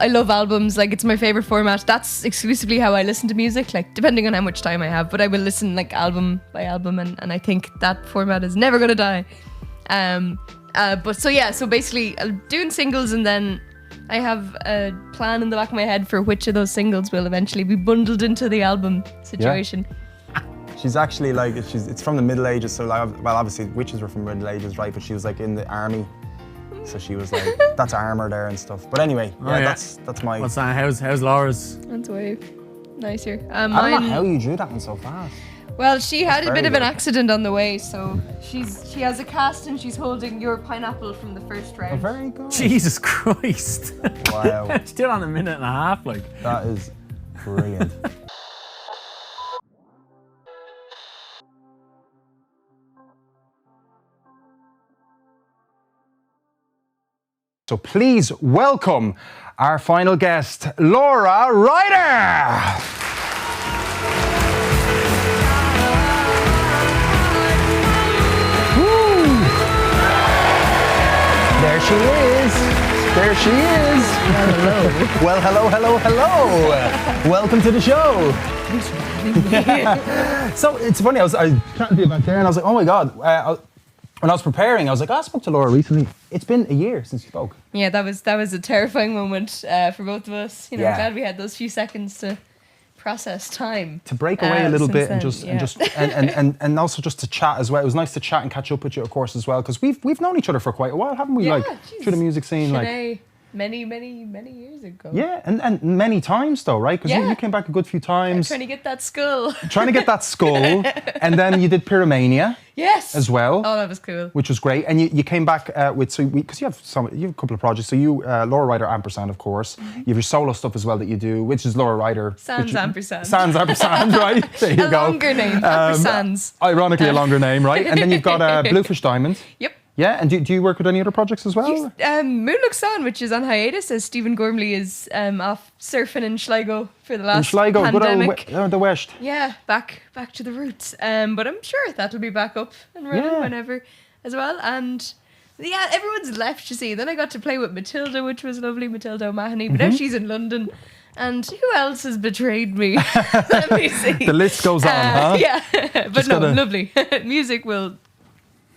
I love albums. Like, it's my favorite format. That's exclusively how I listen to music, like, depending on how much time I have. But I will listen, like, album by album, and I think that format is never going to die. So basically, I'm doing singles, and then I have a plan in the back of my head for which of those singles will eventually be bundled into the album situation. Yeah. She's actually, like, it's from the Middle Ages, so, like, well, obviously, witches were from the Middle Ages, right? But she was, like, in the army. So she was like, that's armour there and stuff. But anyway, that's my... What's that? How's Laura's? That's way nicer. I don't know how you drew that one so fast. Well, she had a bit of an accident on the way, so she has a cast and she's holding your pineapple from the first round. Oh, very good. Jesus Christ. Wow. She did it on a minute and a half, like. That is brilliant. So please welcome our final guest, Laura Ryder. There she is. There she is. Hello. Well, hello. Welcome to the show. So it's funny, I was chatting to you back there and I was like, oh my God. When I was preparing, I was like, I spoke to Laura recently. It's been a year since you spoke. Yeah, that was a terrifying moment for both of us. You know, I'm glad we had those few seconds to process time. To break away a little bit then, and also just to chat as well. It was nice to chat and catch up with you, of course, as well, because we've known each other for quite a while, haven't we? Yeah, like through the music scene, Sinead, like many years ago. Yeah, and many times though, right? Because you came back a good few times. Trying to get that skull. And then you did Pyromania. Yes. As well. Oh, that was cool. Which was great. And you came back because you have a couple of projects. So you, Laura Ryder Ampersand, of course. Mm-hmm. You have your solo stuff as well that you do, which is Laura Ryder. Sans Ampersand. Sans Ampersand, right? There you go. A longer name, Ampersands. Ironically, a longer name, right? And then you've got Bluefish Diamond. Yep. Yeah, and do you work with any other projects as well? Moon Looks On, which is on hiatus, as Stephen Gormley is off surfing in Sligo for the last pandemic. Good old the West. Yeah, back to the roots. But I'm sure that'll be back up and running whenever as well. And yeah, everyone's left, you see. Then I got to play with Matilda, which was lovely, Matilda O'Mahony. But now she's in London. And who else has betrayed me? Let me see. The list goes on, huh? Yeah, but lovely. Music will,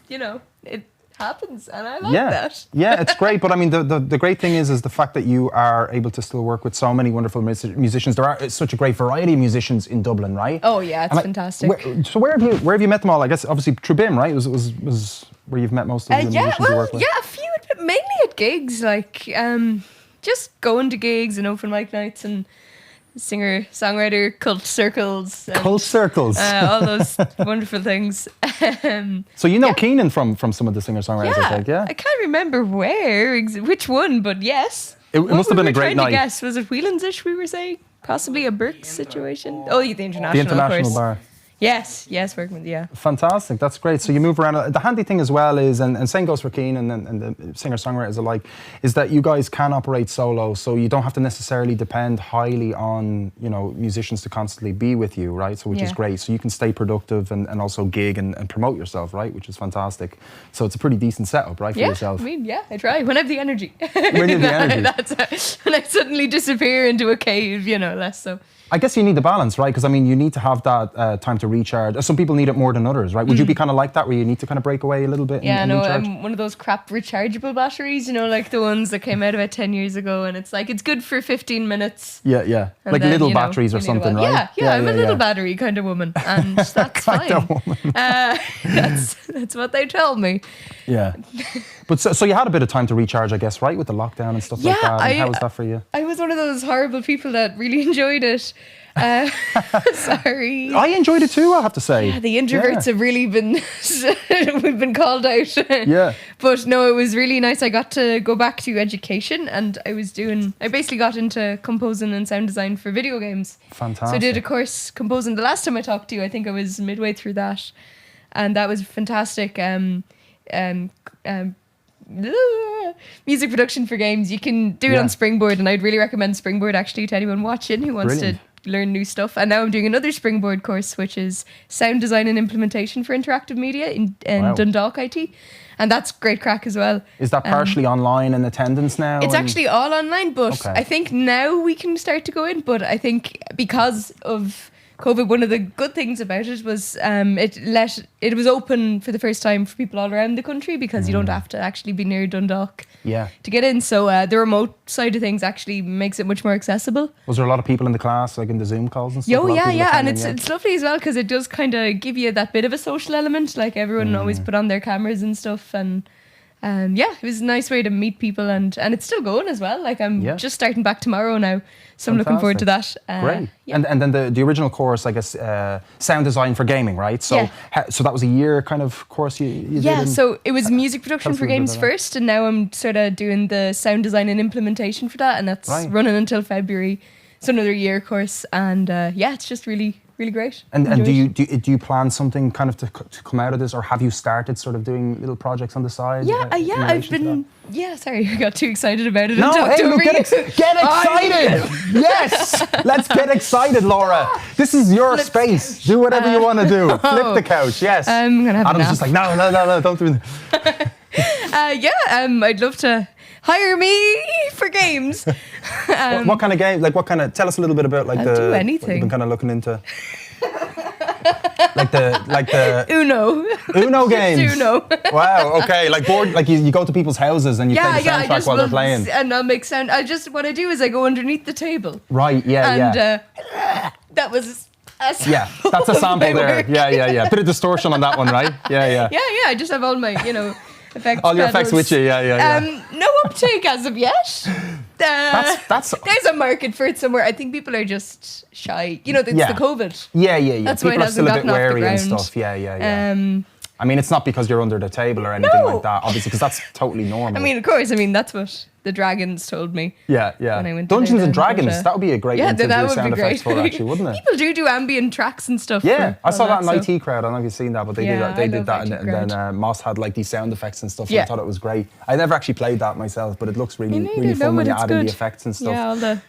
it happens, and I like that. Yeah, it's great. But I mean, the great thing is the fact that you are able to still work with so many wonderful musicians. There are such a great variety of musicians in Dublin, right? Oh yeah, it's fantastic. Where have you met them all? I guess obviously Tribim, right? Was where you've met most of the musicians you work with. Yeah, a few, mainly at gigs, like just going to gigs and open mic nights and singer-songwriter cult circles. All those wonderful things. So you know Keenan from some of the singer-songwriters, I think, yeah? I can't remember which one, but yes. It must have been a great night. Guess. Was it Whelan's-ish we were saying? Possibly a Burke's situation? Oh, the International, The International of course. Bar. Yes, working with, Fantastic, that's great. So you move around. The handy thing as well is, and same goes for Keenan and the singer-songwriters alike, is that you guys can operate solo, so you don't have to necessarily depend highly on, musicians to constantly be with you, right? So which is great. So you can stay productive and also gig and promote yourself, right? Which is fantastic. So it's a pretty decent setup, right, for yourself? I try. When I have the energy. When you have the energy. When I suddenly disappear into a cave, less so. I guess you need the balance, right? Because I mean, you need to have that time to recharge. Some people need it more than others, right? Would you be kind of like that, where you need to kind of break away a little bit? Yeah, no, I'm one of those crap rechargeable batteries, like the ones that came out about 10 years ago, and it's like, it's good for 15 minutes. Yeah. Like then, little batteries or something, right? Yeah, I'm a little battery kind of woman, and that's fine. That's what they tell me. Yeah. But so you had a bit of time to recharge, I guess, right? With the lockdown and stuff like that. And how was that for you? I was one of those horrible people that really enjoyed it. Sorry. I enjoyed it too, I have to say. Yeah, the introverts have really been, we've been called out. Yeah. But no, it was really nice. I got to go back to education, and I basically got into composing and sound design for video games. Fantastic. So I did a course composing. The last time I talked to you, I think I was midway through that. And that was fantastic. Music production for games. You can do it on Springboard, and I'd really recommend Springboard actually to anyone watching who wants to learn new stuff. And now I'm doing another springboard course, which is sound design and implementation for interactive media in Dundalk IT. And that's great crack as well. Is that partially online in attendance now? It's actually all online, but I think now we can start to go in. But I think because of COVID, one of the good things about it was it was open for the first time for people all around the country, because you don't have to actually be near Dundalk to get in. So the remote side of things actually makes it much more accessible. Was there a lot of people in the class, like in the Zoom calls and stuff? And it's lovely as well, because it does kind of give you that bit of a social element. Like everyone always put on their cameras and stuff, and it was a nice way to meet people, and it's still going as well. Like I'm just starting back tomorrow now, so I'm looking forward to that. Great. And then the original course, I guess, sound design for gaming, right? So so that was a year kind of course you did? Yeah, so it was music production for games first, and now I'm sort of doing the sound design and implementation for that, and that's running until February. It's another year course, and it's just really great. And do you plan something kind of to come out of this, or have you started sort of doing little projects on the side? I've been. Sorry, I got too excited about it. No, get excited! Yes, let's get excited, Laura. This is your space. Do whatever you want to do. Flip the couch. Yes. I'm gonna have Adam's a nap. just like no, don't do that. I'd love to hire me for games. What kind of game? Like what kind of? Tell us a little bit about I'll do anything. Been kind of looking into. like the Uno games. Uno. Wow. Okay. Like board. Like you go to people's houses and you play the soundtrack while they're playing. And I'll make sound. What I do is I go underneath the table. Right. Yeah. And that was. That's a sample there. Yeah. Bit of distortion on that one, right? Yeah. I just have all my effects. All your effects with you. Yeah. No uptake as of yet. That's there's a market for it somewhere. I think people are just shy. It's the COVID. Yeah. That's people why it are still a bit hasn't gotten off the wary and ground. stuff. Yeah. I mean, it's not because you're under the table or anything like that, obviously, because that's totally normal. I mean, of course. I mean, that's what the dragons told me. Yeah. When I went Dungeons and Dragons, that would be a great one to do that would sound be effects great. for, actually, wouldn't it? People do ambient tracks and stuff. Yeah, I saw that in IT Crowd. I don't know if you've seen that, but they did that. And then Moss had like these sound effects and stuff. And I thought it was great. I never actually played that myself, but it looks really fun when you add in the effects and stuff. Yeah, all the...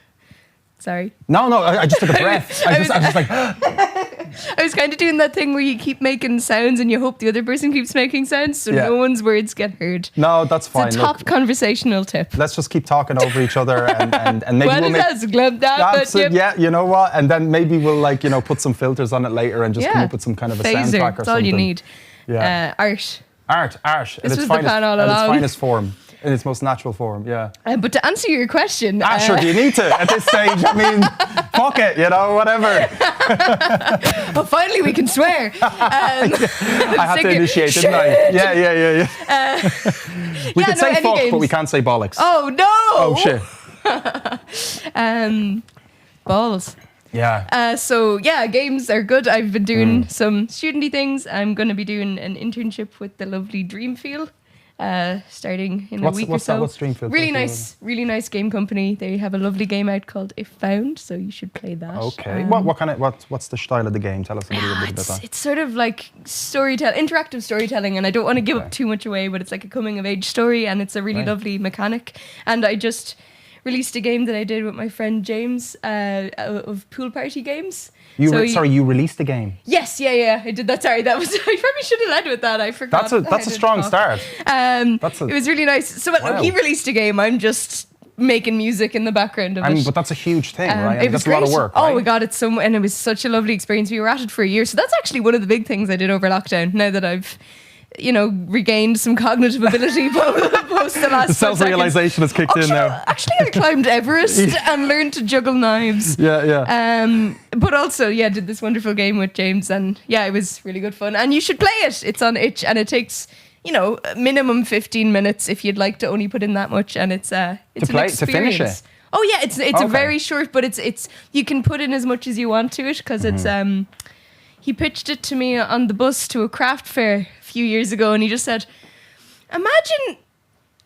Sorry. No, I just took a breath. I was just like... I was kind of doing that thing where you keep making sounds and you hope the other person keeps making sounds, so no one's words get heard. No, that's fine. It's a top conversational tip. Let's just keep talking over each other and maybe we'll make... Yeah, you know what? And then maybe we'll put some filters on it later and just come up with some kind of a soundtrack or something. That's all you need. Yeah. Art. At its finest form. In its most natural form, yeah. But to answer your question... sure, do you need to at this stage? I mean, fuck it, whatever. Well, finally we can swear. I had to initiate, didn't I? Yeah. We can say fuck, but we can't say bollocks. Oh, no! Oh, shit. Balls. Yeah. Games are good. I've been doing some studenty things. I'm going to be doing an internship with the lovely Dreamfield. Starting in a week or so. What's Dreamfield? Really nice game company. They have a lovely game out called If Found, so you should play that. Okay. What's the style of the game? Tell us a little bit about that. It's sort of like interactive storytelling, and I don't want to give up too much away, but it's like a coming of age story, and it's a really lovely mechanic. And I just released a game that I did with my friend James of Pool Party Games. You released a game? Yes, I did that. Sorry, that was I probably should have led with that. I forgot. That's a strong start. It was really nice. So he released a game. I'm just making music in the background of it. But that's a huge thing, right? That's a lot of work. Oh my God, and it was such a lovely experience. We were at it for a year, so that's actually one of the big things I did over lockdown. Now that I've regained some cognitive ability post the last. The self-realization has kicked in now. Actually, I climbed Everest and learned to juggle knives. Yeah. But also, did this wonderful game with James, and it was really good fun. And you should play it. It's on itch, and it takes minimum 15 minutes if you'd like to only put in that much, and it's an experience. To finish it. Oh yeah, it's a very short, but it's you can put in as much as you want to it because it's He pitched it to me on the bus to a craft fair a few years ago, and he just said, imagine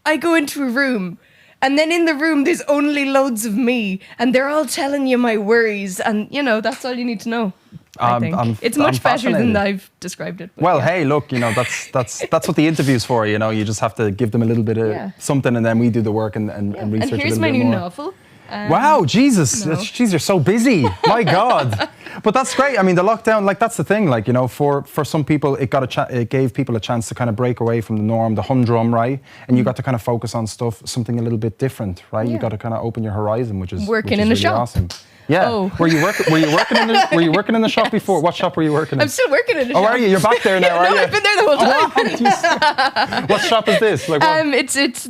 I go into a room and then in the room there's only loads of me and they're all telling you my worries, and that's all you need to know. I think it's much better than I've described it. Well, hey, look, that's what the interview's for. You just have to give them a little bit of something, and then we do the work and research. And here's a little my bit new more. novel. Wow, Jesus. no. Jeez, you're so busy. My God. But that's great. I mean, the lockdown, like, that's the thing. Like, you know, for some people, it gave people a chance to kind of break away from the norm, the humdrum, right? And you got to kind of focus on something a little bit different, right? You got to kind of open your horizon, which is working in really a shop. Awesome. Yeah. Oh. Were you working in the shop before? What shop were you working in? I'm still working in a shop. Oh, are you? You're back there now, are you? No, I've been there the whole time. Oh, what shop is this? Like, what? It's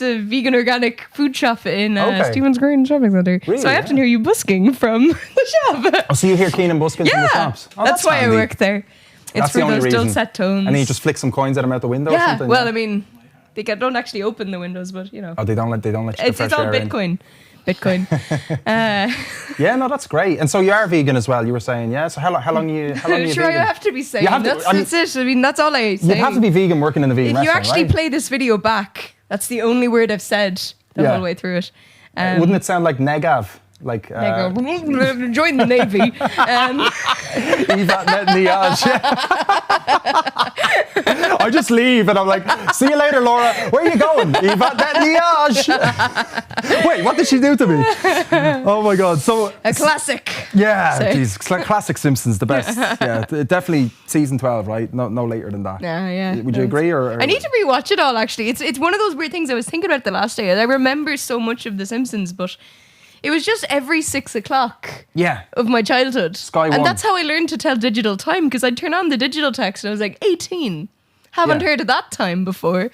a vegan organic food shop in Okay. Stephen's Green Shopping Centre. Really? So I often hear you busking from the shop. Oh, so you hear Keenan Buskins in the shops? Oh, that's why handy. I work there. It's That's for the only those reason. dulcet tones. And then you just flick some coins at them out the window or yeah. something? Well, I mean, don't actually open the windows, but you know. Oh, they don't let you get It's fresh all air in. Bitcoin. Bitcoin. Yeah, no, that's great. And so you are vegan as well, you were saying, yeah? So how long you Sure, I vegan? have to be saying. You have to- That's it. I mean, that's all I say. You'd have to be vegan working in a vegan If you restaurant, actually right? play this video back, that's the only word I've said the whole way through it. Wouldn't it sound like negav? Like Join the Navy. Ivat Netanyahu. I just leave and I'm like, see you later, Laura. Where are you going? Ivat Netanyahu. Wait, what did she do to me? Oh my God. So A classic. yeah, So- geez, classic Simpsons, the best. Yeah, definitely season 12, right? No later than that. Yeah. Would you agree? Or I need to rewatch it all, actually. It's one of those weird things I was thinking about the last day. I remember so much of The Simpsons, but it was just every 6 o'clock Yeah. of my childhood. Sky and One. that's how I learned to tell digital time, because I'd turn on the digital text and I was like, 18. Haven't Yeah. heard of that time before.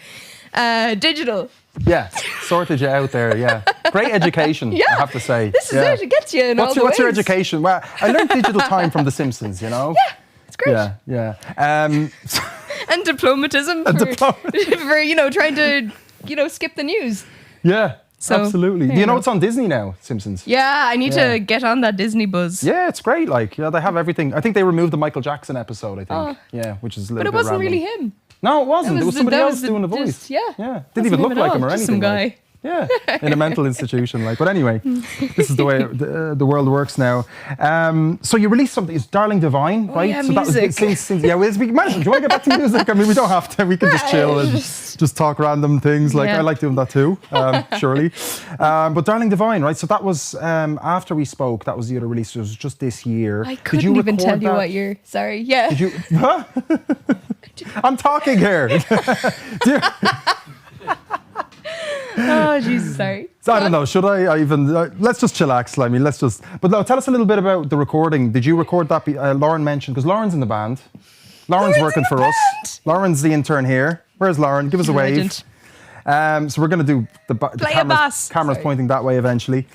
Digital. Yeah, sorted you out there, yeah. Great education, Yeah. I have to say. This is yeah. it. It gets you in all the What's your ways. education? Well, I learned digital time from The Simpsons, you know? Yeah, it's great. Yeah. And diplomatism for trying to, skip the news. Yeah, So, absolutely. there Do you you know go. it's on Disney now, Simpsons? Yeah, I need Yeah. to get on that Disney buzz. Yeah, it's great. Like, yeah, they have everything. I think they removed the Michael Jackson episode, I think. Oh. Yeah, which is a But little it bit wasn't random. really him. No, it wasn't. It was somebody else doing the voice. just- yeah. Didn't Wasn't even him look at like all, him or just anything. some like. guy. Yeah, in a mental institution. Like, but anyway, this is the way the world works now. So you released something. It's Darling Divine, right? yeah, so that was music. since yeah. Well, do you want to get back to music? I mean, we don't have to. We can just chill and just talk random things. Like Yeah. I like doing that too. Surely, but Darling Divine, right? So that was after we spoke. That was the other release. It was just this year. I Did couldn't you even record tell you that? what year. Sorry. Yeah. Did you? Huh? I'm talking here. Oh, Jesus, sorry. I don't know. Should I even? Let's just chillax, Limey. Let's just. But no, tell us a little bit about the recording. Did you record that? Lauren mentioned because Lauren's in the band. Lauren's working for us. Lauren's the intern here. Where's Lauren? Give us a wave. Legend. So we're going to do the Play a bass. Camera's Sorry. pointing that way eventually.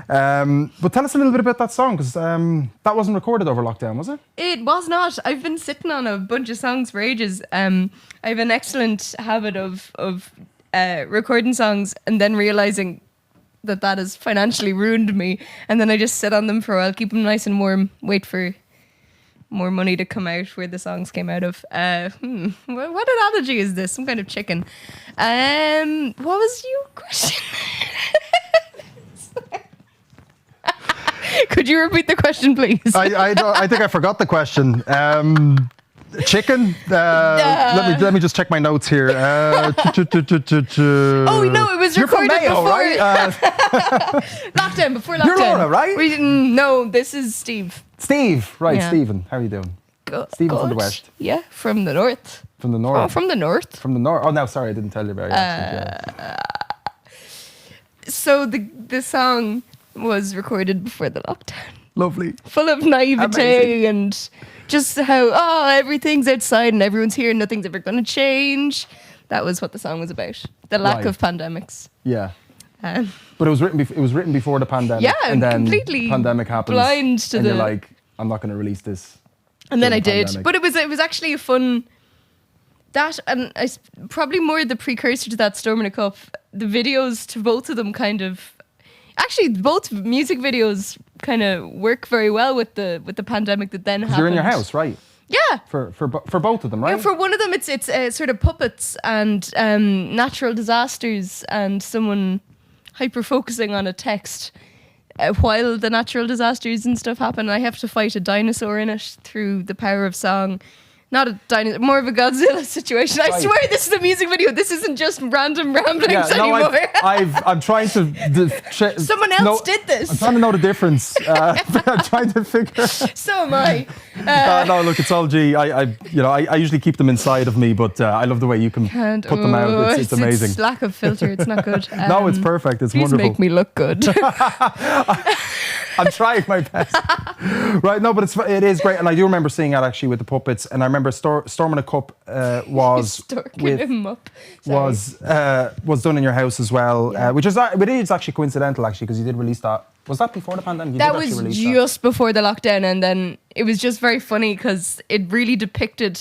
But tell us a little bit about that song because that wasn't recorded over lockdown, was it? It was not. I've been sitting on a bunch of songs for ages. I have an excellent habit of recording songs and then realizing that has financially ruined me. And then I just sit on them for a while, keep them nice and warm, wait for more money to come out where the songs came out of. What analogy is this? Some kind of chicken. What was your question? Could you repeat the question, please? I think I forgot the question. Chicken? Let me just check my notes here. Oh no, it was You're from recorded Mayo, before right? lockdown. Before lockdown. You're Laura, right? We didn't. No, this is Steve. Steve, right? Yeah. Stephen, how are you doing? Stephen from the west. Yeah, from the north. From the north. Oh, from the north. From the north. Oh no, sorry, I didn't tell you about your accent. Yeah. So the song was recorded before the lockdown, Lovely. full of naivete and just how everything's outside and everyone's here and nothing's ever going to change. That was what the song was about. The lack Right. of pandemics. Yeah. Um, But it was written before the pandemic. Yeah, and then completely pandemic happens. blind to and the- you're like, I'm not going to release this. And then I during the did, pandemic. but it was actually a fun. That and probably more the precursor to that Storm in a Cup. The videos to both of them kind of, actually both music videos kind of work very well with the pandemic that then happened. You're in your house, right? Yeah. For both of them, right? Yeah, for one of them, it's sort of puppets and natural disasters and someone hyper focusing on a text while the natural disasters and stuff happen. I have to fight a dinosaur in it through the power of song, Not a dinosaur, more of a Godzilla situation. I Right. swear this is a music video. This isn't just random ramblings Yeah, no, anymore. I'm trying to. Someone else did this. I'm trying to know the difference. I'm trying to figure. So am I. No, look, it's all G. I usually keep them inside of me, but I love the way you can put them out. It's amazing. It's lack of filter. It's not good. No, it's perfect. It's please wonderful. make me look good. I'm trying my best. Right, no, but it is great, and I do remember seeing it actually with the puppets, and I remember Storming a Cup was Storking him up. was done in your house as well, which is actually coincidental actually because you did release that. Was that before the pandemic? You that did was actually release just before the lockdown, and then it was just very funny because it really depicted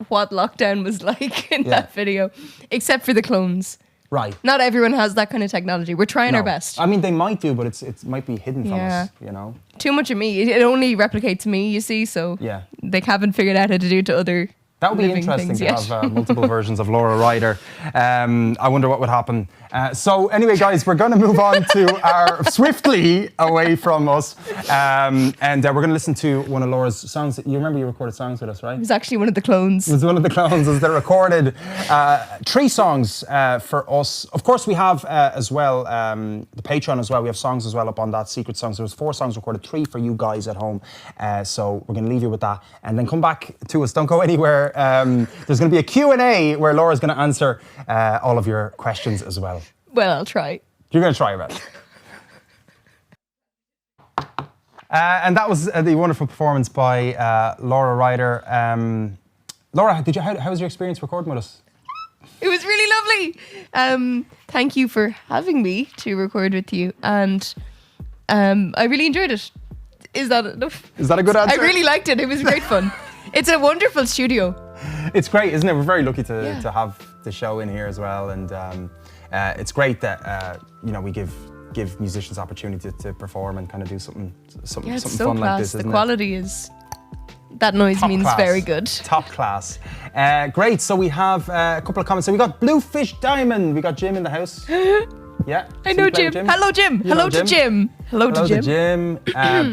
what lockdown was like in that video, except for the clones. Right. Not everyone has that kind of technology. We're trying our best. I mean, they might do, but it might be hidden from us, you know. Too much of me. It only replicates me, you see, so they haven't figured out how to do it to other That would be living interesting things to yet. have multiple versions of Laura Ryder. I wonder what would happen. So anyway, guys, we're going to move on to our swiftly away from us, and we're going to listen to one of Laura's songs. You remember you recorded songs with us, right? It was actually one of the clones. It was one of the clones. As they recorded 3 songs for us. Of course, we have as well the Patron as well. We have songs as well up on that, secret songs. There was 4 songs recorded, 3 for you guys at home. So we're going to leave you with that, and then come back to us. Don't go anywhere. There's going to be a Q&A where Laura's going to answer all of your questions as well. Well, I'll try. You're going to try your best. And that was the wonderful performance by Laura Ryder. Laura, how was your experience recording with us? It was really lovely. Thank you for having me to record with you, and I really enjoyed it. Is that enough? Is that a good answer? I really liked it. It was great fun. It's a wonderful studio. It's great, isn't it? We're very lucky to have the show in here as well, and it's great that we give musicians opportunity to perform and kind of do something It's fun so class. like this. Isn't The quality is. That noise Top means class. very good. Top class. Great. So we have a couple of comments. So we got Bluefish Diamond. We got Jim in the house. Yeah. I know Jim. Hello, Jim. Hello to Jim. Hello to Jim.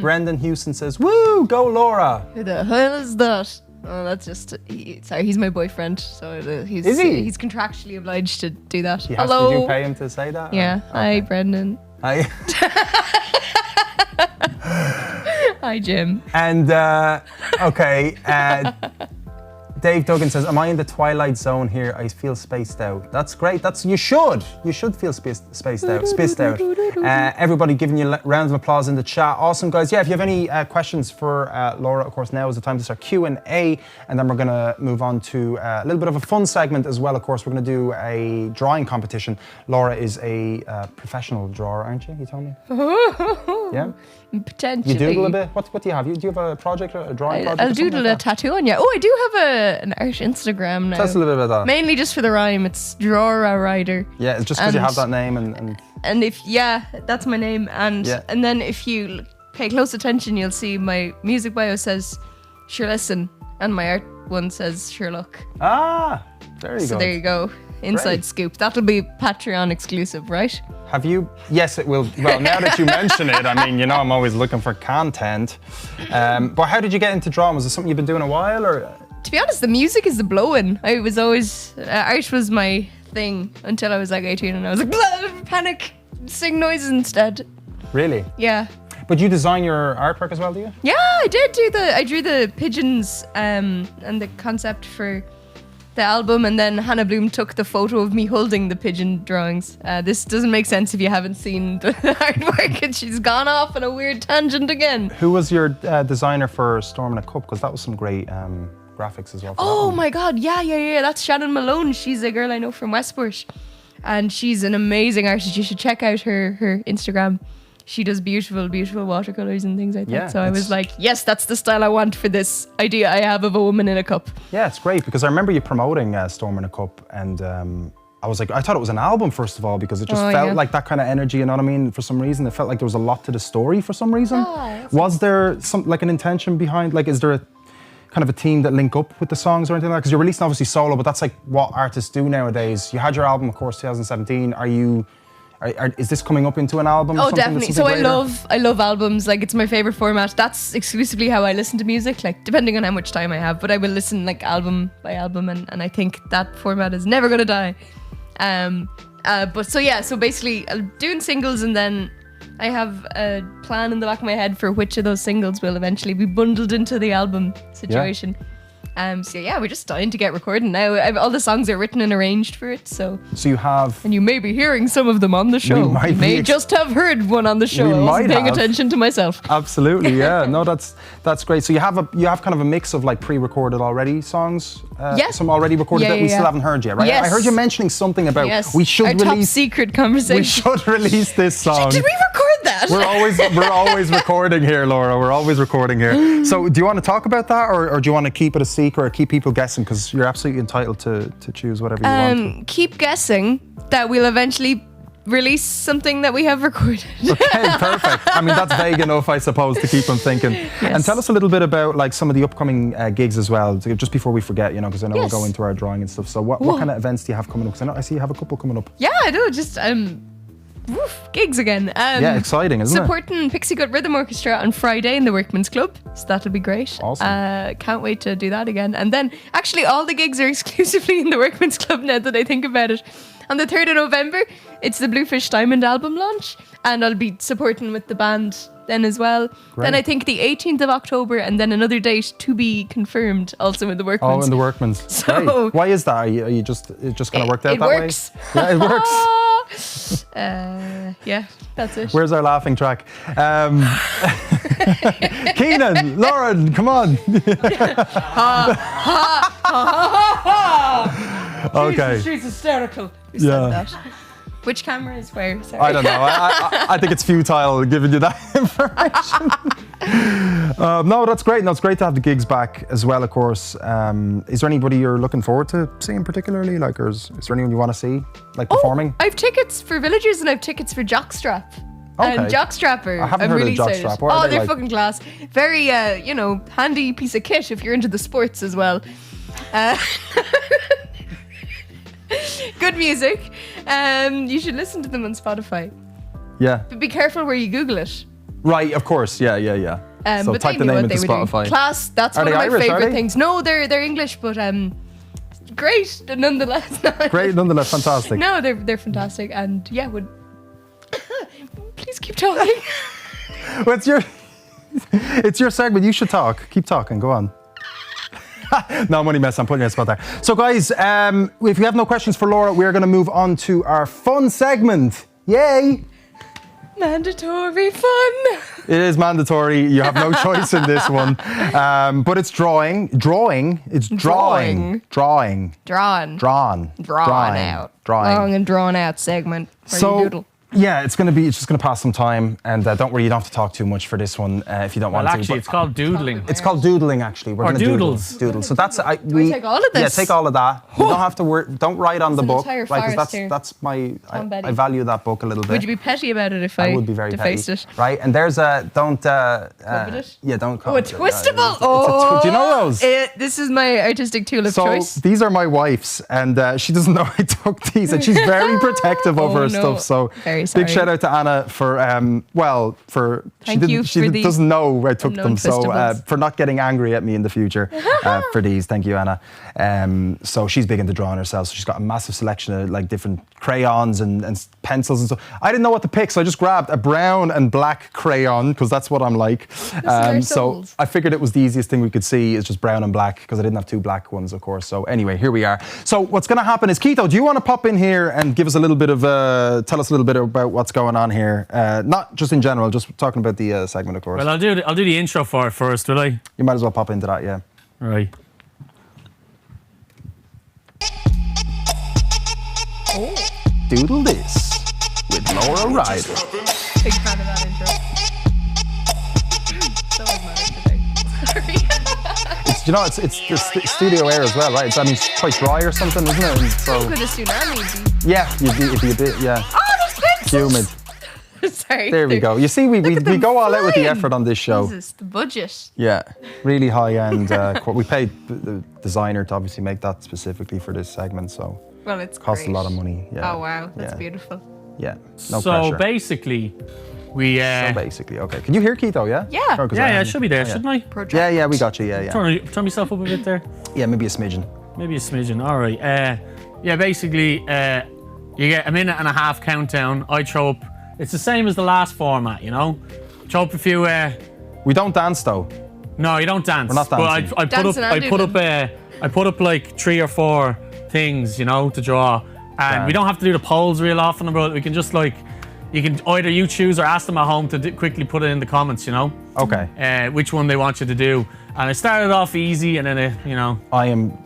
Brendan Houston says, "Woo, go Laura." Who the hell is that? Oh, that's just. He's my boyfriend, so he's. Is he? He's contractually obliged to do that. Did Hello. you pay him to say that? Yeah. Or? Hi, Brendan. Hi. Hi, Jim. And Dave Duggan says, "Am I in the twilight zone here? I feel spaced out." That's great. You should feel spaced out. Everybody giving you rounds of applause in the chat. Awesome, guys. Yeah, if you have any questions for Laura, of course, now is the time to start Q&A, and then we're going to move on to a little bit of a fun segment as well. Of course, we're going to do a drawing competition. Laura is a professional drawer, aren't you? You told me. Yeah. Potentially. You doodle a bit. What do you have? Do you have a project, a drawing project? I'll doodle a tattoo on you. Oh, I do have an art Instagram now. Tell us a little bit about that. Mainly just for the rhyme. It's Laura Ryder. Yeah, it's just because you have that name and if that's my name, and then if you pay close attention, you'll see my music bio says "Sure Listen" and my art one says "Sherlock." Ah, there you go. So there you go. Inside scoop. That'll be Patreon exclusive, right? Have you? Yes, it will. Well, now that you mention it, I mean, I'm always looking for content. But how did you get into drawing? Was it something you've been doing a while, or? To be honest, the music is the blowing. I was always art was my thing until I was like 18, and I was like, blah, panic, sing noises instead. Really? Yeah. But you design your artwork as well, do you? Yeah, I did I drew the pigeons and the concept for the album, and then Hannah Bloom took the photo of me holding the pigeon drawings. This doesn't make sense if you haven't seen the artwork, and she's gone off on a weird tangent again. Who was your designer for Storming a Cup? Because that was some great graphics as well. Oh my God, yeah. That's Shannon Malone. She's a girl I know from Westport, and she's an amazing artist. You should check out her Instagram. She does beautiful watercolors and things like that. So I was like, yes, that's the style I want for this idea I have of a woman in a cup. Yeah, it's great because I remember you promoting Storming a Cup, and I was like, I thought it was an album first of all because it just felt like that kind of energy. You know what I mean? For some reason, it felt like there was a lot to the story. For some reason, was there some like an intention behind? Like, is there a kind of a team that link up with the songs or anything like that? Because you're releasing obviously solo, but that's like what artists do nowadays. You had your album, of course, 2017. Is this coming up into an album? Or Oh, something definitely. that's So something greater? I love albums. Like, it's my favorite format. That's exclusively how I listen to music. Like, depending on how much time I have, but I will listen like album by album, and I think that format is never gonna die. But so yeah, so basically, I'm doing singles, and then I have a plan in the back of my head for which of those singles will eventually be bundled into the album situation. So yeah, we're just dying to get recording now. All the songs are written and arranged for it, so you have. and you may be hearing some of them on the show. might You may be just have heard one on the show. We I wasn't might paying have. attention to myself. Absolutely, yeah. No, that's great. So you have kind of a mix of like pre-recorded already songs. Yeah. Some already recorded Yeah, that we yeah, still yeah. haven't heard yet, right? Yes. I heard you mentioning something about Yes, we should our top release. secret conversation. We should release this song. Did we record that? We're always recording here, Laura. We're always recording here. So, do you want to talk about that, or do you want to keep it a secret, or keep people guessing? Because you're absolutely entitled to choose whatever you want. Keep guessing that we'll eventually release something that we have recorded. Okay, perfect. I mean, that's vague enough, I suppose, to keep them thinking. And tell us a little bit about like some of the upcoming gigs as well, just before we forget, because I know we'll go into our drawing and stuff. So, what kind of events do you have coming up? Because I see you have a couple coming up. Yeah, I do. Just gigs again. Yeah, exciting, isn't it? Supporting Pixie Gut Rhythm Orchestra on Friday in the Workman's Club, so that'll be great. Awesome. Can't wait to do that again. And then, actually, all the gigs are exclusively in the Workman's Club now that I think about it. On the 3rd of November, it's the Bluefish Diamond album launch, and I'll be supporting with the band then as well. Great. Then I think the 18th of October, and then another date to be confirmed, also in the Workman's. Oh, in the Workman's. So- Great. Why is that? Are you just it just kind of worked out It that works. way? Yeah, it works. Yeah, that's it. Where's our laughing track? Keenan, Lauren, come on. Okay. She's hysterical. Who said that? Which camera is where? Sorry. I don't know. I think it's futile giving you that information. No, that's great. No, it's great to have the gigs back as well, of course. Is there anybody you're looking forward to seeing particularly? Like, or is there anyone you want to see, like, performing? I have tickets for Villagers and I have tickets for Jockstrap. Okay. And Jockstrapper. I haven't I'm heard of really excited. Jockstrap. What are they they're like? fucking class. Very, handy piece of kit if you're into the sports as well. Good music. You should listen to them on Spotify. Yeah. But be careful where you Google it. Right, of course. Yeah. So but type they the knew name what they into were doing. Spotify. Class. That's Are one they of my Irish, are favorite they? things. No, they're English, but great nonetheless. Great, nonetheless, fantastic. No, they're fantastic, and yeah, would please keep talking. Well, it's your segment. You should talk. Keep talking. Go on. No, I'm only messing. I'm putting you on the spot there. So, guys, if you have no questions for Laura, we're going to move on to our fun segment. Yay! Mandatory fun. It is mandatory. You have no choice in this one. But it's drawing. It's drawing. Drawn Drawn out. Drawing. Long and drawn out segment where you doodle. Yeah, it's just gonna pass some time, and don't worry, you don't have to talk too much for this one if you don't Well, want to. actually, but it's called doodling. it's called doodling. Actually, we're Or gonna doodles. Doodle. So that's we take all of this? Yeah, take all of that. You don't have to work. Don't write on the an book, entire right? Because forest here. that's my. Tom Betty. I value that book a little bit. Would you be petty about it if I would be very defaced petty, it? right? And there's a don't. Covet it? Yeah, don't. Oh, a covet it. twistable. Do you know those? This is my artistic tool of So choice. these are my wife's, and she doesn't know I took these, and she's very protective of her no. stuff. So Very sorry. big shout out to Anna for Thank you she for the doesn't know I took them, unknown so twistables. for not getting angry at me in the future for these. Thank you, Anna. So she's big into drawing herself, so she's got a massive selection of like different crayons and pencils and stuff. I didn't know what to pick, so I just grabbed a brown and black crayon because that's what I'm like. our So souls. I figured it was the easiest thing we could see is just brown and black because I didn't have two black ones, of course. So anyway, here we are. So what's going to happen is, Keito, do you want to pop in here and give us a little bit of, tell us a little bit about what's going on here? Not just in general, just talking about the segment, of course. Well, I'll do the intro for it first, will I? You might as well pop into that, yeah. Right. Doodle this with Laura Ryder. Big fan of that intro. So asthmatic today. Sorry. It's the studio air as well, right? It's quite dry or something, isn't it? And so Could a tsunami be? yeah, it'd be a bit, yeah, Oh, there's pencils! humid. Sorry. There we go. You see, we at them go all out with the flying. effort on this show. Jesus, the budget. Yeah, really high end. We paid the designer to obviously make that specifically for this segment, so Well, it's cost great. a lot of money. Yeah. Oh, wow. That's Yeah. beautiful. Yeah. No so pressure. basically, we. So basically, okay. Can you hear Keto? Yeah. Yeah. Sure, 'cause Yeah, I should be there, shouldn't I? Yeah, we got you. Yeah. Turn myself up a bit there. Yeah, maybe a smidgen. Maybe a smidgen. All right. Yeah, basically, you get a minute and a half countdown. I throw up. It's the same as the last format, you know. Throw up a few. We don't dance though. No, you don't dance. We're not dancing. But I put up like 3 or 4 things, you know, to draw, and we don't have to do the polls real often about it. We can just like, you can either you choose or ask them at home to quickly put it in the comments, you know. Okay. Which one they want you to do. And I started off easy, and then you know. I am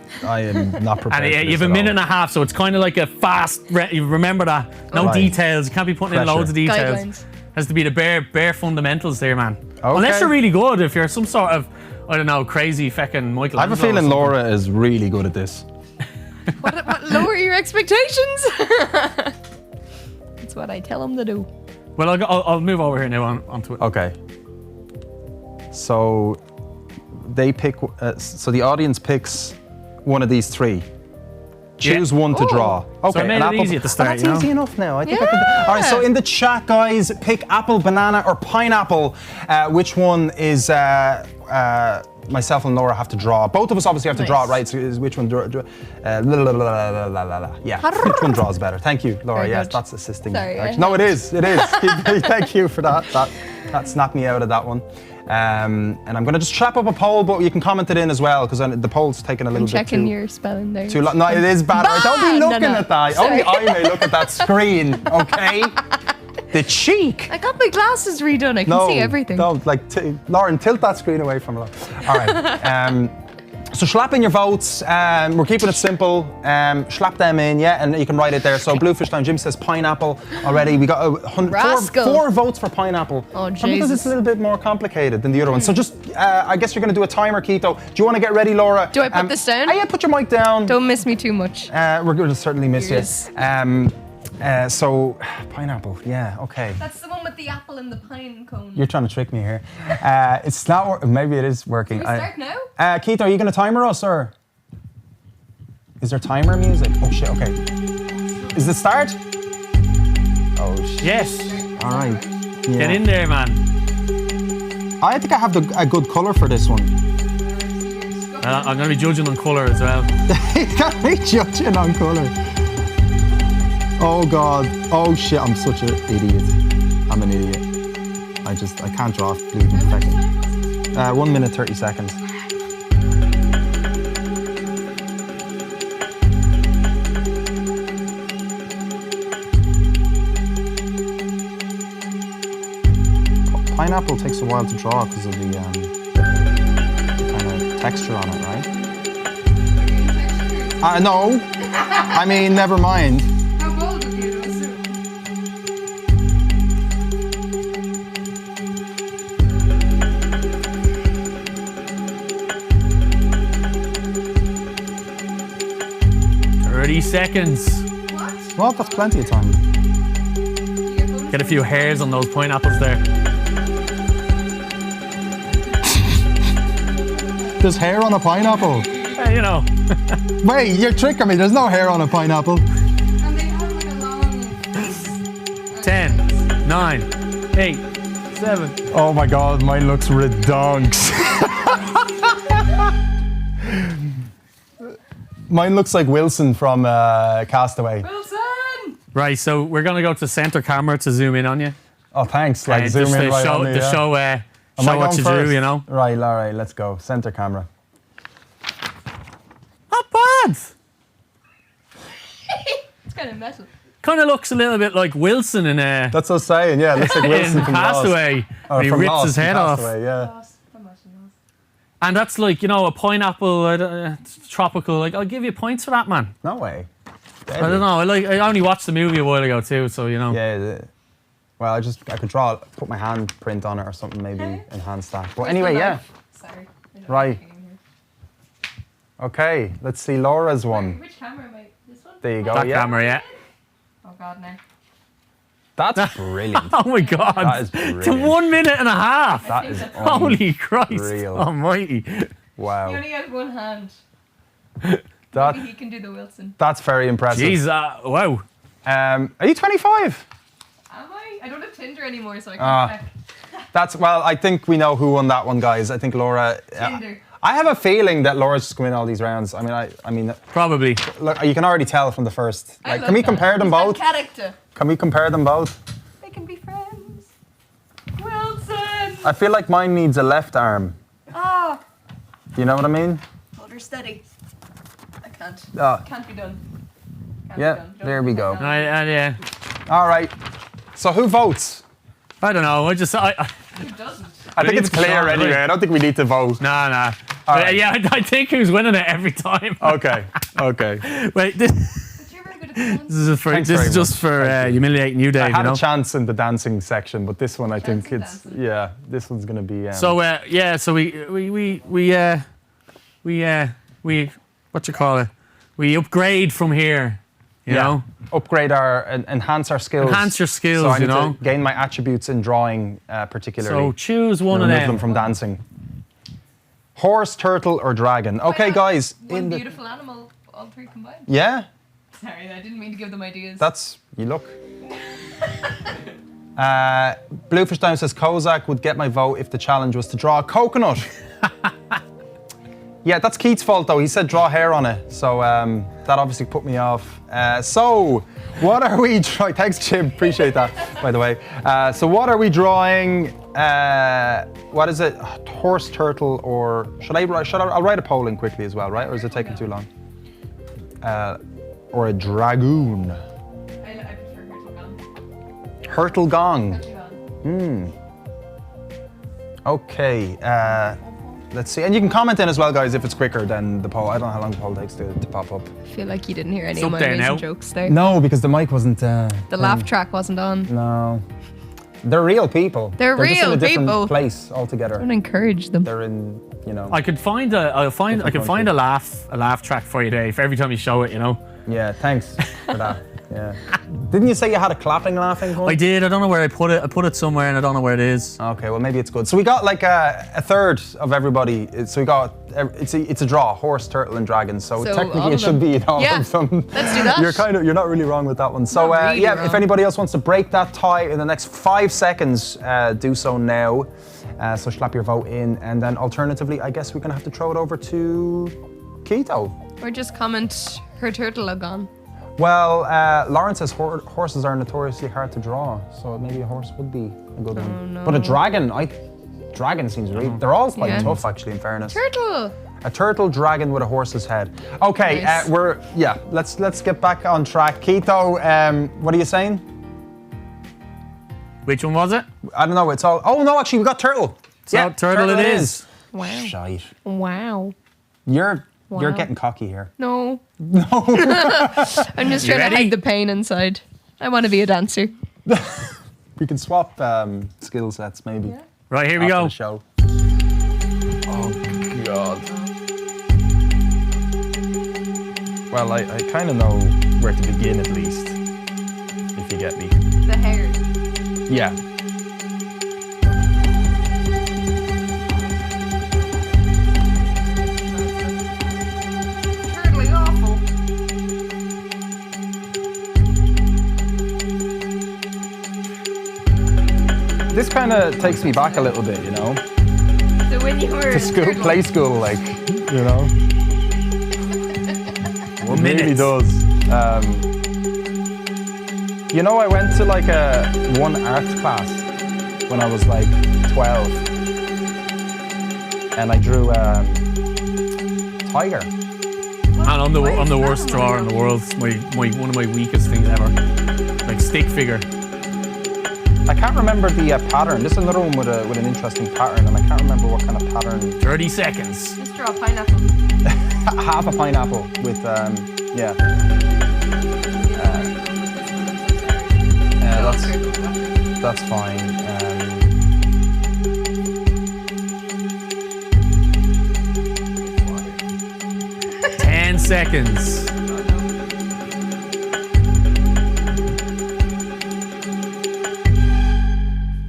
not prepared. And you have a minute and a half, so it's kind of like a fast. You remember that? No details. You can't be putting in loads of details. Guidelines. Has to be the bare fundamentals there, man. Okay. Unless you're really good. If you're some sort of, I don't know, crazy fucking Michael. I have a feeling Laura is really good at this. What lower your expectations? That's what I tell them to do. Well, I'll move over here now onto it. Okay. So they pick. So the audience picks one of these 3. Choose one to draw. Okay. So I made it easy at the start. That's easy enough now. I think I can. All right. So in the chat, guys, pick apple, banana, or pineapple. Which one is myself and Laura have to draw? Both of us obviously have to draw it, right? So is which one? Yeah. Which one draws better? Thank you, Laura. Very Yes, good. that's assisting. Sorry, Actually. No, it is. It is. Thank you for that. That snapped me out of that one. And I'm going to just trap up a poll, but you can comment it in as well, because the poll's taking a little bit Checking your spelling there. too long. No, it is bad. Don't be looking at that. Sorry. Only I may look at that screen, okay? The cheek. I got my glasses redone. I can see everything. No, like, Lauren, tilt that screen away from her. All right. So slap in your votes. We're keeping it simple. Slap them in, yeah, and you can write it there. So Bluefish Down Jim says pineapple already. We got 4 votes for pineapple. Oh, Jesus. Because it's a little bit more complicated than the other one. So just, I guess you're going to do a timer, Keto. Do you want to get ready, Laura? Do I put this down? Yeah, put your mic down. Don't miss me too much. We're going to certainly miss Yes. you. So pineapple, yeah, okay. That's the one with the apple and the pine cone. You're trying to trick me here. It's not. Maybe it is working. Can we start now? Keith, are you going to timer us, or is there timer music? Oh shit. Okay. Is it start? Oh shit. Yes. All right. Yeah. Get in there, man. I think I have a good color for this one. I'm going to be judging on colour as well. He's got me judging on color. Oh god. Oh shit. I'm such an idiot. I'm an idiot. I can't draw bleeding second. 1 minute 30 seconds. Pineapple takes a while to draw because of the kind of texture on it, right? No. I mean, never mind. How bold of you to assume? Seconds. What? Well, that's plenty of time. Get a few hairs on those pineapples there. There's hair on a pineapple. You know. Wait, you're tricking me. There's no hair on a pineapple. And they have like a long... 10, 9, 8, 7. Oh my god, mine looks redonks. Mine looks like Wilson from Castaway. Wilson! Right, so we're going to go to center camera to zoom in on you. Oh, thanks. Like, zoom just in to right show, on me, to yeah. show what you do, you know. Right, all right, let's go. Center camera. Not bad. It's kind of metal. Kind of looks a little bit like Wilson in That's what I was saying, yeah. It looks like Wilson in from Castaway. Lost. Oh, He from rips Lost, his head from off. Castaway, yeah. Lost. I'm watching Lost. And that's like, you know, a pineapple, it's tropical. Like, I'll give you points for that, man. No way. I don't know. I only watched the movie a while ago too, so you know. Yeah. Well, I could draw, put my hand print on it or something, maybe enhance that. But anyway, yeah. Sorry. Right. Okay, let's see Laura's one. Which camera am I? This one? There you go. That yeah. camera, yeah. Oh god, no. That's brilliant. Oh my god. That is To brilliant. 1 minute and a half. That is Holy Christ. unreal. Almighty. He Wow. only has one hand. That, Maybe he can do the Wilson. that's very impressive. Jeez, wow. Are you 25? I don't have Tinder anymore, so I can't check. Well, I think we know who won that one, guys. I think Laura. Tinder. I have a feeling that Laura's just going to win all these rounds. I mean, Probably. look, you can already tell from the first. I Like, love can we that. compare them He's got both? character. Can we compare them both? They can be friends. Wilson. I feel like mine needs a left arm. Oh. You know what I mean? Hold her steady. I can't. Ah. Can't be done. Can't Yeah, be done. Don't there we go. Yeah. All right. So who votes? I don't know. Who doesn't? I think it's clear anyway. I don't think we need to vote. Nah. right. Yeah, I think who's winning it every time. Okay. Wait, this But you're very good at dancing. is very just much. for humiliating you, Dave. I had you know. a chance in the dancing section, but this one I think in it's dancing. this one's gonna be. So so we what you call it? We upgrade from here. You know, upgrade enhance our skills. Enhance your skills, So I need you know. to gain my attributes in drawing, particularly. So choose one of remove them. them from dancing. Horse, turtle, or dragon. Okay, guys. One beautiful animal, all three combined. Yeah, Sorry, I didn't mean to give them ideas. you look. Bluefish Down says Kozak would get my vote if the challenge was to draw a coconut. Yeah, that's Keith's fault though. He said draw hair on it, so that obviously put me off. So, what are we drawing? Thanks, Jim. Appreciate that, by the way. So, what are we drawing? What is it? Horse, turtle, or I'll write a poll in quickly as well, right? Or is it taking too long? Or a dragoon? I prefer Hurtle Hurtle Gong. gong. Hurtle Gong. Okay. Let's see. And you can comment in as well, guys, if it's quicker than the poll. I don't know how long the poll takes to pop up. I feel like you didn't hear any It's of up my there amazing now. jokes there. No, because the mic wasn't. The laugh track wasn't on. No. They're real people. They're just in real a different people. place altogether. Don't encourage them. They're in, I could find I can find a laugh track for you, Dave, every time you show it. You know. Yeah, thanks for that. Yeah. Didn't you say you had a laughing one? I did. I don't know where I put it. I put it somewhere, and I don't know where it is. Okay, well maybe it's good. So we got like a third of everybody. So we got it's a draw: horse, turtle, and dragon. So all technically it of should them. be all Yeah, of them. let's do that. You're not really wrong with that one. So Not really yeah, wrong. if anybody else wants to break that tie in the next 5 seconds, do so now. So slap your vote in, and then alternatively, I guess we're gonna have to throw it over to Keto. Or just comment her turtle are gone. Well, Lauren says horses are notoriously hard to draw, so maybe a horse would be a good one. no. But a dragon seems really. They're all quite Yeah. tough, actually. In fairness, Turtle! a turtle dragon with a horse's head. Okay, Nice. let's get back on track. Keto, what are you saying? Which one was it? I don't know. It's all. Oh no, actually, we got turtle. So turtle it is. Wow. Shite. Wow. You're Wow. getting cocky here. No. No. I'm just trying to ready? hide the pain inside. I want to be a dancer. We can swap skill sets, maybe. Yeah. Right, here we after go. the show. Oh God. Well, I kind of know where to begin at least, if you get me. The hair. Yeah. Totally awful. This kind of takes me back a little bit, you know, So when you were to in school, turtle- play school, like, you know. Well, maybe Minutes. does. You know, I went to like one arts class when I was like 12, and I drew a tiger. And I'm the worst drawer in the world. It's one of my weakest things ever. Like stick figure. I can't remember the pattern. This is another one with an interesting pattern, and I can't remember what kind of pattern. 30 seconds. Just draw a pineapple. Half a pineapple with yeah. That's fine. 10 seconds.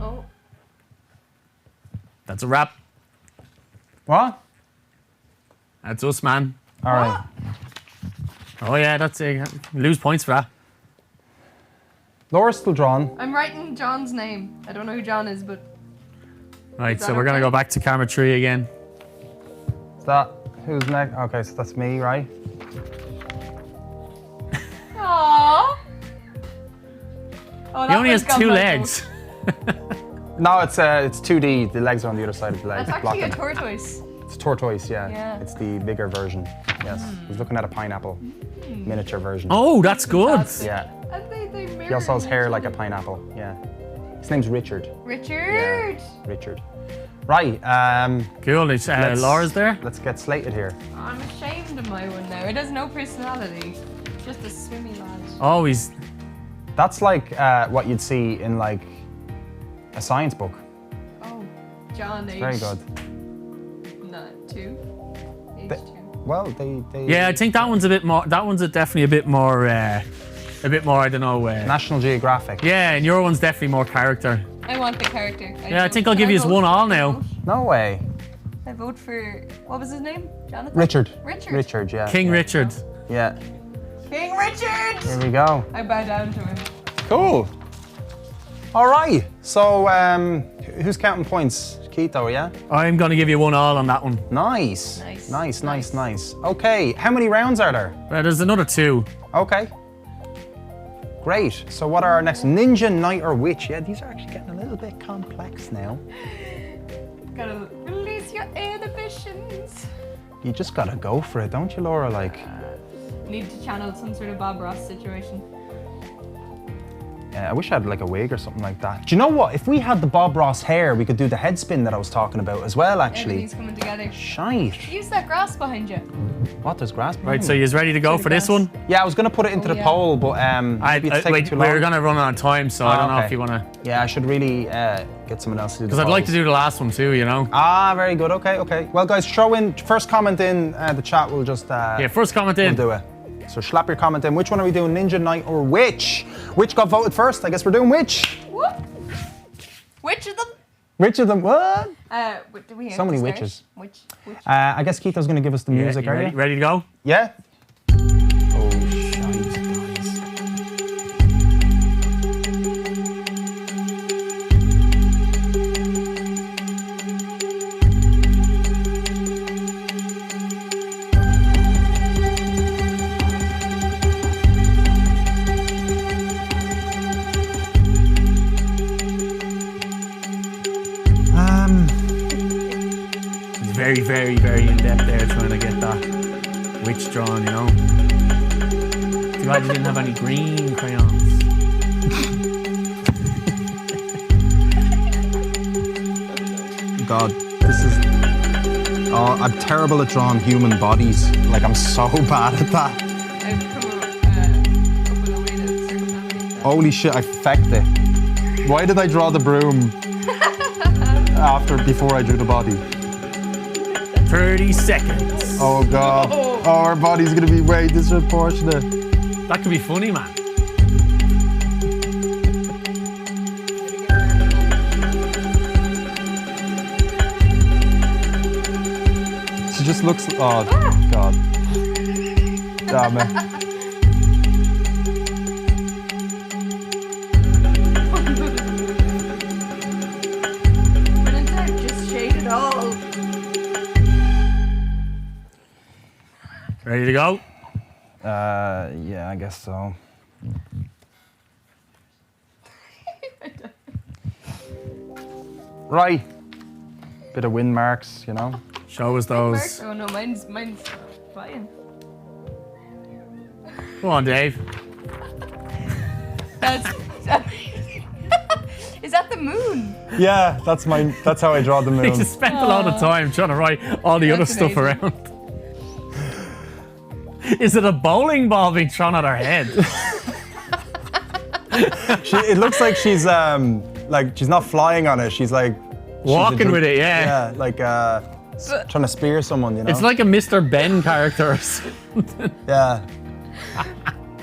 Oh. That's a wrap. What? That's us, man. All right. Oh yeah, that's it. Lose points for that. Laura's still drawn. I'm writing John's name. I don't know who John is, but Right, Is so that we're gonna okay? go back to camera 3 again. Is that who's next? Okay, so that's me, right? aww. Oh, He only has one's got 2 my legs. vote. No, it's 2D. The legs are on the other side of the legs. That's actually a blocking. tortoise. It's tortoise, yeah. Yeah. It's the bigger version. Yes. He's looking at a pineapple. Miniature version. Oh, that's good. Fantastic. Yeah. And they mirror He also has each hair other. like a pineapple. Yeah. His name's Richard. Richard. Richard. Right. Cool. It's, Laura's there. Let's get slated here. I'm ashamed of my one now. It has no personality. Just a swimmy lad. Oh, he's. That's like what you'd see in like a science book. Oh, John age. Very good. No, 2. Age They- 2. Well, they Yeah, I think that one's a bit more. That one's definitely a bit more. I don't know. National Geographic. Yeah, and your one's definitely more character. I want the character. Yeah, I think I'll give you his 1 all now. No way. I vote for, what was his name? Jonathan? Richard. Richard. Richard, yeah. King Richard. Yeah. King Richard! Here we go. I bow down to him. Cool. All right. So, who's counting points? Keito, yeah? I'm gonna give you 1 all on that one. Nice. Nice. Nice. Okay, how many rounds are there? There's another 2. Okay. Great. So what are our next? Ninja, Knight, or Witch? Yeah, these are actually getting a little bit complex now. Gotta release your inhibitions. You just gotta go for it, don't you, Laura? Like, Need to channel some sort of Bob Ross situation. I wish I had like a wig or something like that. Do you know what? If we had the Bob Ross hair, we could do the head spin that I was talking about as well, actually. Everything's coming together. Shite. Use that grass behind you. What, there's grass behind Right, me? so you're ready to go the for this grass. one? Yeah, I was gonna put it into Oh, the yeah. poll, but maybe it's taking Wait, too long. we're gonna run out of time, so I don't know okay. if you wanna. Yeah, I should really get someone else to do the Because I'd like to polls. do the last one too, you know? Ah, very good. Okay. Well, guys, throw in first comment in the chat. We'll just Yeah, first comment we'll in. do it. So slap your comment in. Which one are we doing? Ninja, Knight, or Witch? Which got voted first? I guess we're doing Witch. Whoop. Which of them? Which of them? What? Do we have So many to start? witches. Which? I guess Keito's going to give us the Yeah, music. you Are ready, you? ready to go? Yeah. Oh, shite, guys. He's very, very, very in depth there trying to get that witch drawn, you know? Too bad you didn't have any green crayons. God, this is. Oh, I'm terrible at drawing human bodies. Like, I'm so bad at that. I've come up with a way to circumnavigate that. Holy shit, I fecked it. Why did I draw the broom before I drew the body? 30 seconds. Oh God. Oh. Oh, our body's gonna be way disproportionate. That could be funny, man. She just looks. Oh God. Damn it. When in doubt, just shade it all. Ready to go? Yeah, I guess so. Right. Bit of wind marks, you know. Show us Mark? those. Oh no, mine's flying. Come on, Dave. That's. Is that the moon? Yeah, that's how I draw the He moon. just spent a lot of time trying to write all the other That's stuff amazing. around. Is it a bowling ball being thrown at her head? It looks like she's not flying on it. She's like Walking with it, yeah. Yeah, like trying to spear someone, you know. It's like a Mr. Ben character or something. Yeah.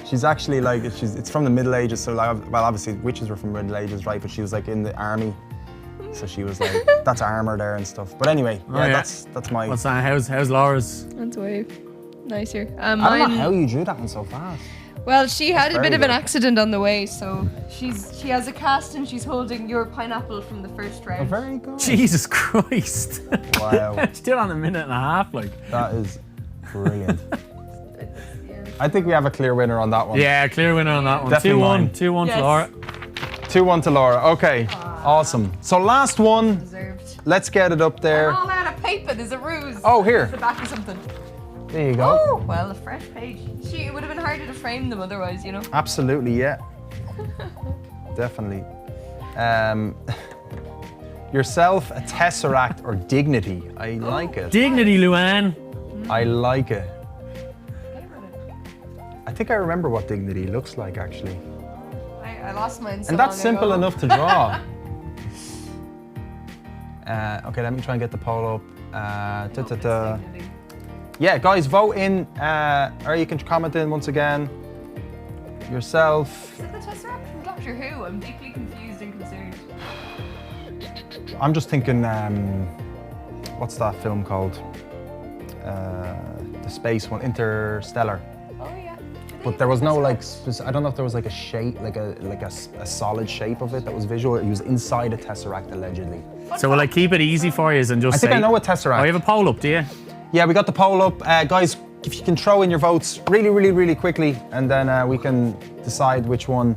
She's actually like it's from the Middle Ages, so like, well, obviously witches were from the Middle Ages, right? But she was like in the army, so she was like that's armor there and stuff. But anyway, yeah, yeah. that's my. What's that? How's Laura's? That's way nicer. I don't know how you drew that one so fast. Well, she had a Very bit of an good. accident on the way, so she has a cast and she's holding your pineapple from the first round. Oh, very good. Jesus Christ. Wow. She did it on a minute and a half, like. That is brilliant. Yeah. I think we have a clear winner on that one. Yeah, clear winner on that one. Definitely 2-1. mine. 2-1 Yes. to Laura. 2-1 to Laura. Okay. Awesome. So last one. Deserved. Let's get it up there. I'm all out of paper. There's a ruse. Oh, here. The back of something. There you go. Oh, well, a fresh page. It would have been harder to frame them otherwise, you know. Absolutely, yeah. Definitely. Yourself, a tesseract, or dignity. I like it. Dignity, Luann. I like it. I think I remember what dignity looks like, actually. I lost mine so And that's long simple ago. enough to draw. Okay, let me try and get the poll up. Yeah, guys, vote in, or you can comment in once again. Yourself. Is it the Tesseract from Doctor Who? I'm deeply confused and concerned. I'm just thinking, what's that film called? The space one, Interstellar. Oh yeah. But there was no like, I don't know if there was like a shape, like a solid shape of it that was visual. It was inside a tesseract allegedly. So will I keep it easy for you and just I think say... I know a tesseract. Oh, you have a poll up, do you? Yeah, we got the poll up. Guys, if you can throw in your votes really, really, really quickly, and then we can decide which one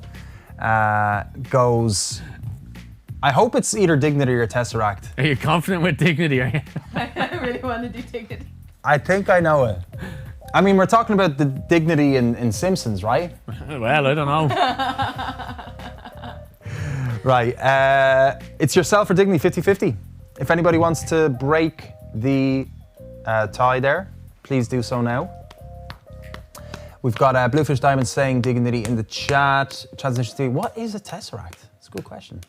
goes. I hope it's either Dignity or Tesseract. Are you confident with Dignity, are you? I really want to do Dignity. I think I know it. I mean, we're talking about the Dignity in Simpsons, right? Well, I don't know. Right. It's yourself or Dignity, 50-50. If anybody wants to break the tie there, please do so now. We've got Bluefish Diamond saying Dignity in the chat. Transition. What is a Tesseract? It's a good question.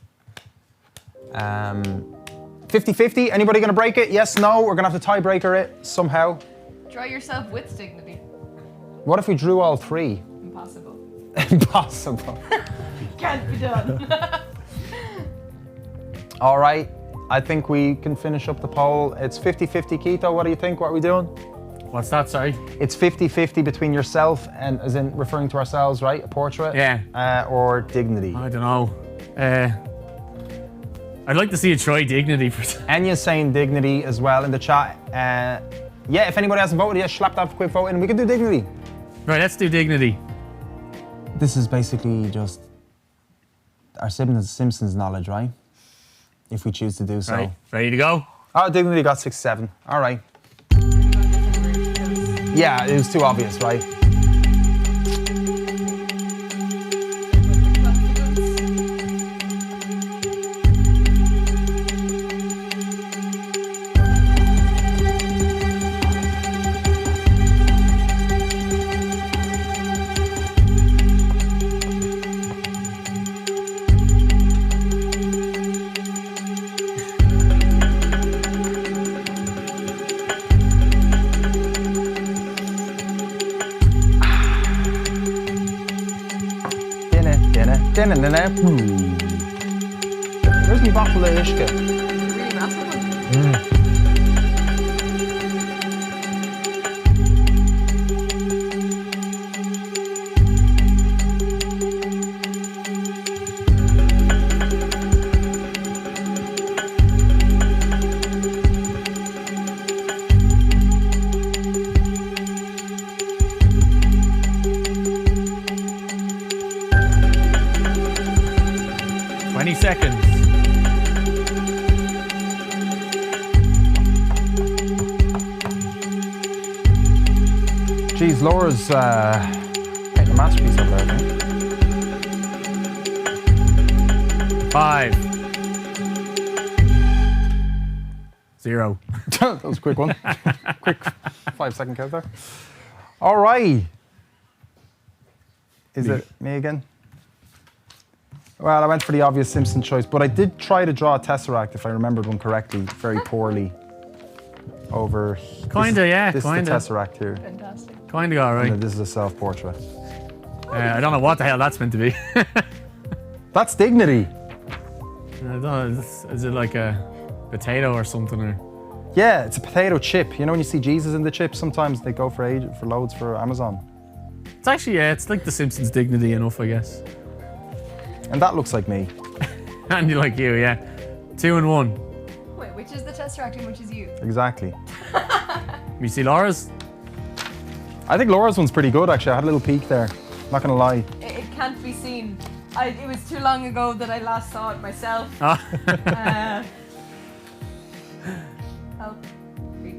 50-50. Anybody going to break it? Yes, no? We're going to have to tiebreaker it somehow. Draw yourself with Dignity. What if we drew all three? Impossible. Impossible. Can't be done. All right. I think we can finish up the poll. It's 50-50, Keito. What do you think? What are we doing? What's that, sorry? It's 50-50 between yourself and, as in referring to ourselves, right? A portrait? Yeah. Or Dignity. I don't know. I'd like to see you try Dignity for... Enya's saying Dignity as well in the chat. Yeah, if anybody hasn't voted yet, slap that quick vote in. We can do Dignity. Right, let's do Dignity. This is basically just our Simpsons knowledge, right? If we choose to do so. Right, ready to go? Oh, Dignity got 6-7. All right. Yeah, it was too obvious, right? Where's my bottle of Ishka? Really massive one. Seconds. Geez, Laura's making a masterpiece over there, I think. 5, 0. That was a quick one. Quick 5-second count there. All right. Is it me again? Well, I went for the obvious Simpson choice, but I did try to draw a Tesseract, if I remembered one correctly, very poorly. Over. Kinda, yeah, This kinda. is the Tesseract here. Fantastic. Kind of all And right. this is a self-portrait. I don't know what the hell that's meant to be. That's Dignity. I don't know, is it like a potato or something? Or? Yeah, it's a potato chip. You know when you see Jesus in the chip, sometimes they go for loads for Amazon. It's actually, yeah, it's like The Simpsons dignity enough, I guess. And that looks like me. And you like you, yeah. 2 and 1. Wait, which is the Tesseract and which is you? Exactly. You see Laura's? I think Laura's one's pretty good, actually. I had a little peek there. Not gonna lie. It can't be seen. It was too long ago that I last saw it myself.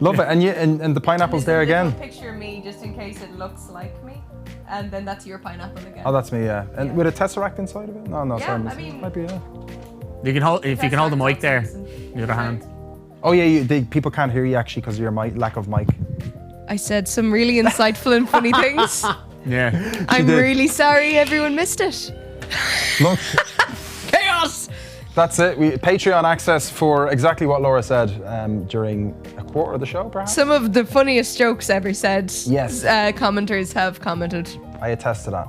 Love it. And the pineapple's there again. Picture me just in case it looks like me. And then that's your pineapple again. Oh, that's me, yeah. And with a Tesseract inside of it? No, Yeah, sorry. I mean- Might be, yeah. You can hold, if you can hold the mic there, Tesseract the other hand. Oh, yeah, people can't hear you, actually, because of your lack of mic. I said some really insightful and funny things. Yeah. I'm did. really sorry everyone missed it. Look, Chaos! that's it. Patreon access for exactly what Laura said during a quarter of the show, perhaps? Some of the funniest jokes ever said. Yes. Commenters have commented. I attest to that.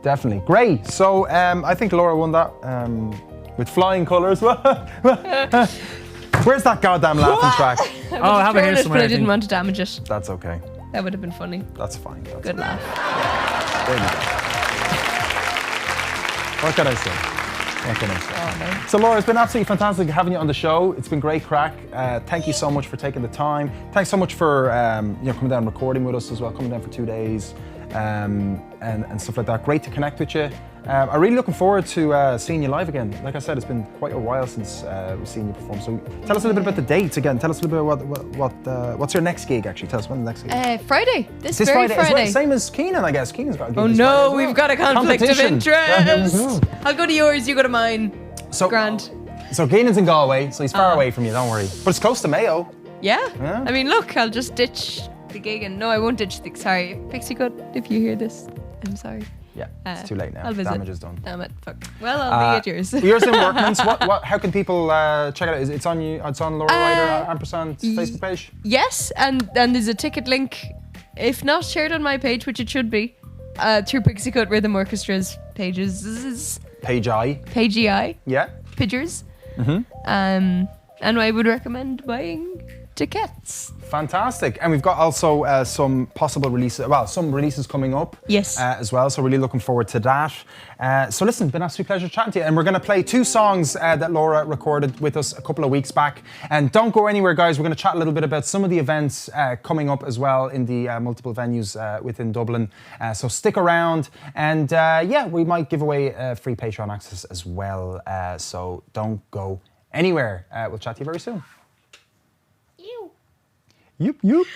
Definitely. Great. So I think Laura won that with flying colours. Where's that goddamn laughing track? Oh, I have it here But somewhere. I didn't want to damage it. That's okay. That would have been funny. That's fine. That's Good laugh. There you go. What can I say? What can I say? Oh, no. So Laura, it's been absolutely fantastic having you on the show. It's been great crack. Thank you so much for taking the time. Thanks so much for coming down and recording with us as well, coming down for 2 days and stuff like that. Great to connect with you. I'm really looking forward to seeing you live again. Like I said, it's been quite a while since we've seen you perform. So tell us a little bit about the dates again. Tell us a little bit about what's your next gig actually. Tell us when the next gig. Friday. This This very Friday. Friday. Same as Keenan, I guess. Keenan's got a gig Oh this no, Friday as well. we've got a conflict of Competition. interest. I'll go to yours, you go to mine. So, Grand. So Keenan's in Galway, so he's far away from you, don't worry. But it's close to Mayo. Yeah? Yeah. I mean, look, I'll just ditch the gig and no, I won't ditch the. Sorry, Pixie Cut, if you hear this, I'm sorry. Yeah, it's too late now. I'll visit. Damage is done. Damn it, fuck. Well, I'll be at yours. Yours in Workman's. How can people check it out? It's on you. It's on Laura Ryder ampersand Facebook page. Yes, and there's a ticket link, if not shared on my page, which it should be, through Pixie Cut Rhythm Orchestra's pages. Page I. Pagei. Yeah. Pidgers. And I would recommend buying tickets. Fantastic. And we've got also some possible releases, well, some releases coming up Yes. as well. So really looking forward to that. So listen, been an absolute pleasure chatting to you. And we're going to play 2 songs that Laura recorded with us a couple of weeks back. And don't go anywhere, guys. We're going to chat a little bit about some of the events coming up as well in the multiple venues within Dublin. So stick around. And yeah, we might give away free Patreon access as well. So don't go anywhere. We'll chat to you very soon. Yoop, yoop.